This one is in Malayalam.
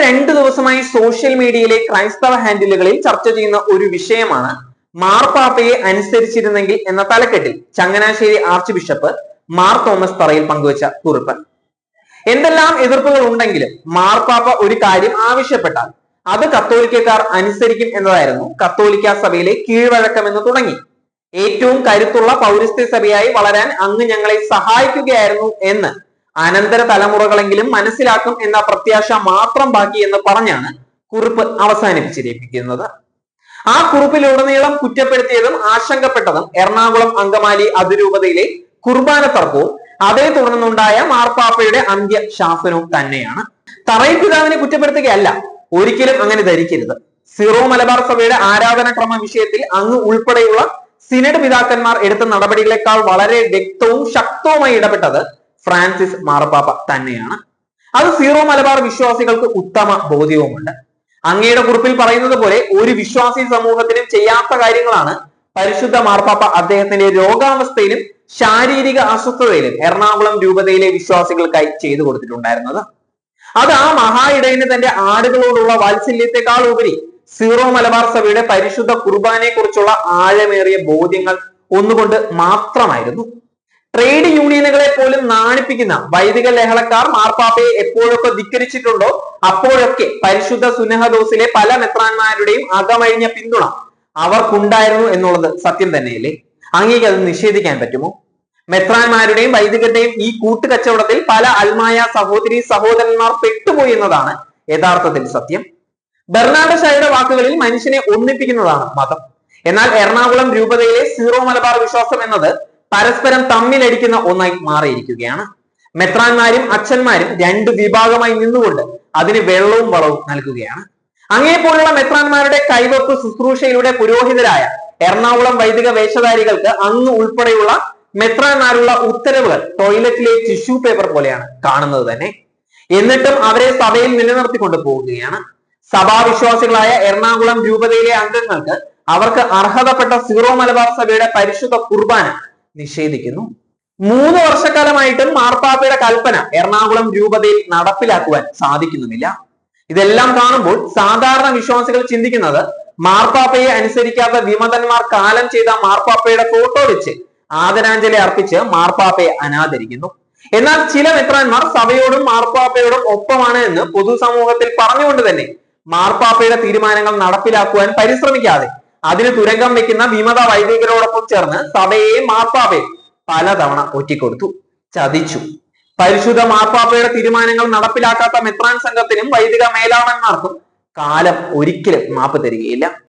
കഴിഞ്ഞ 2 ദിവസമായി സോഷ്യൽ മീഡിയയിലെ ക്രൈസ്തവ ഹാൻഡിലുകളിൽ ചർച്ച ചെയ്യുന്ന ഒരു വിഷയമാണ് മാർപ്പാപ്പയെ അനുസരിച്ചിരുന്നെങ്കിൽ എന്ന തലക്കെട്ടിൽ Changanassery arch bishop Mar Thomas തറയിൽ പങ്കുവച്ച കുറിപ്പ്. എന്തെല്ലാം എതിർപ്പുകൾ ഉണ്ടെങ്കിലും മാർപ്പാപ്പ ഒരു കാര്യം ആവശ്യപ്പെട്ടാൽ അത് കത്തോലിക്കക്കാർ അനുസരിക്കും എന്നതായിരുന്നു കത്തോലിക്ക സഭയിലെ കീഴ്വഴക്കമെന്ന് തുടങ്ങി. ഏറ്റവും കരുത്തുള്ള പൗരസ്ത്യ സഭയായി വളരാൻ അങ്ങ് ഞങ്ങളെ സഹായിക്കുകയായിരുന്നു എന്ന് അനന്തര തലമുറകളെങ്കിലും മനസ്സിലാക്കും എന്ന പ്രത്യാശ മാത്രം ബാക്കി എന്ന് പറഞ്ഞാണ് കുറിപ്പ് അവസാനിപ്പിച്ചിരിക്കുന്നത്. ആ കുറിപ്പിലുടനീളം കുറ്റപ്പെടുത്തിയതും ആശങ്കപ്പെട്ടതും എറണാകുളം അങ്കമാലി അതിരൂപതയിലെ കുർബാന തർക്കവും അതേ തുടർന്നുണ്ടായ മാർപ്പാപ്പയുടെ അന്ത്യ ശാസനവും തന്നെയാണ്. തറയിൽ പിതാവിനെ കുറ്റപ്പെടുത്തുകയല്ല, ഒരിക്കലും അങ്ങനെ ധരിക്കരുത്. സീറോ മലബാർ സഭയുടെ ആരാധനാക്രമ വിഷയത്തിൽ അങ്ങ് ഉൾപ്പെടെയുള്ള സിനഡ് പിതാക്കന്മാർ എടുത്ത നടപടികളെക്കാൾ വളരെ വ്യക്തവും ശക്തവുമായി ഇടപെട്ടത് ഫ്രാൻസിസ് മാർപ്പാപ്പ തന്നെയാണ്. അത് സീറോ മലബാർ വിശ്വാസികൾക്ക് ഉത്തമ ബോധ്യവുമുണ്ട്. അങ്ങയുടെ കുറിപ്പിൽ പറയുന്നത് പോലെ ഒരു വിശ്വാസി സമൂഹത്തിനും ചെയ്യാത്ത കാര്യങ്ങളാണ് പരിശുദ്ധ മാർപ്പാപ്പ അദ്ദേഹത്തിന്റെ രോഗാവസ്ഥയിലും ശാരീരിക അസ്വസ്ഥതയിലും എറണാകുളം രൂപതയിലെ വിശ്വാസികൾക്കായി ചെയ്തു കൊടുത്തിട്ടുണ്ടായിരുന്നത്. അത് ആ മഹാ ഇടയന് തന്റെ ആടുകളോടുള്ള വാത്സല്യത്തെക്കാൾ ഉപരി സീറോ മലബാർ സഭയുടെ പരിശുദ്ധ കുർബാനയെ കുറിച്ചുള്ള ആഴമേറിയ ബോധ്യങ്ങൾ ഒന്നുകൊണ്ട് മാത്രമായിരുന്നു. ട്രേഡ് യൂണിയനുകളെ പോലും നാണിപ്പിക്കുന്ന വൈദിക ലഹളക്കാർ മാർപ്പാപ്പയെ എപ്പോഴൊക്കെ ധിക്കരിച്ചിട്ടുണ്ടോ അപ്പോഴൊക്കെ പരിശുദ്ധ സുന്നഹദോസിലെ പല മെത്രാന്മാരുടെയും അകമഴിഞ്ഞ പിന്തുണ അവർക്കുണ്ടായിരുന്നു എന്നുള്ളത് സത്യം തന്നെയല്ലേ? അങ്ങേക്ക് അത് നിഷേധിക്കാൻ പറ്റുമോ? മെത്രാന്മാരുടെയും വൈദികരുടെയും ഈ കൂട്ടുകച്ചവടത്തിൽ പല അൽമായ സഹോദരി സഹോദരന്മാർ പെട്ടുപോയി എന്നതാണ് യഥാർത്ഥത്തിൽ സത്യം. ബെർണാഡ് ഷായുടെ വാക്കുകളിൽ മനുഷ്യനെ ഒന്നിപ്പിക്കുന്നതാണ് മതം. എന്നാൽ എറണാകുളം രൂപതയിലെ സീറോ മലബാർ വിശ്വാസം എന്നത് പരസ്പരം തമ്മിലടിക്കുന്ന ഒന്നായി മാറിയിരിക്കുകയാണ്. മെത്രാന്മാരും അച്ഛന്മാരും 2 വിഭാഗമായി നിന്നുകൊണ്ട് അതിന് വെള്ളവും വളവും നൽകുകയാണ്. അങ്ങേപ്പോലുള്ള മെത്രാന്മാരുടെ കൈവപ്പ് ശുശ്രൂഷയിലൂടെ പുരോഹിതരായ എറണാകുളം വൈദിക വേഷധാരികൾക്ക് അങ്ങ് ഉൾപ്പെടെയുള്ള മെത്രാന്മാരുള്ള ഉത്തരവുകൾ ടോയ്ലറ്റിലെ ടിഷ്യൂ പേപ്പർ പോലെയാണ് കാണുന്നത് തന്നെ. എന്നിട്ടും അവരെ സഭയിൽ നിലനിർത്തിക്കൊണ്ട് പോവുകയാണ്. സഭാവിശ്വാസികളായ എറണാകുളം രൂപതയിലെ അംഗങ്ങൾക്ക് അവർക്ക് അർഹതപ്പെട്ട സീറോ മലബാർ സഭയുടെ പരിശുദ്ധ കുർബാന നിഷേധിക്കുന്നു. 3 വർഷക്കാലമായിട്ടും മാർപ്പാപ്പയുടെ കൽപ്പന എറണാകുളം രൂപതയിൽ നടപ്പിലാക്കുവാൻ സാധിക്കുന്നുമില്ല. ഇതെല്ലാം കാണുമ്പോൾ സാധാരണ വിശ്വാസികൾ ചിന്തിക്കുന്നത് മാർപ്പാപ്പയെ അനുസരിക്കാത്ത വിമതന്മാർ കാലം ചെയ്ത മാർപ്പാപ്പയുടെ ഫോട്ടോ വെച്ച് ആദരാഞ്ജലി അർപ്പിച്ച് മാർപ്പാപ്പയെ അനാദരിക്കുന്നു. എന്നാൽ ചില മെത്രാന്മാർ സഭയോടും മാർപ്പാപ്പയോടും ഒപ്പമാണ് എന്ന് പൊതുസമൂഹത്തിൽ പറഞ്ഞുകൊണ്ട് തന്നെ മാർപ്പാപ്പയുടെ തീരുമാനങ്ങൾ നടപ്പിലാക്കുവാൻ പരിശ്രമിക്കാതെ അതിന് തുരങ്കം വെക്കുന്ന വിമത വൈദികരോടൊപ്പം ചേർന്ന് സഭയെയും മാർപ്പാപ്പയും പലതവണ ഒറ്റിക്കൊടുത്തു, ചതിച്ചു. പരിശുദ്ധ മാർപ്പാപ്പയുടെ തീരുമാനങ്ങൾ നടപ്പിലാക്കാത്ത മെത്രാൻ സംഘത്തിനും വൈദിക മേലാളന്മാർക്കും കാലം ഒരിക്കലും മാപ്പ് തരികയില്ല.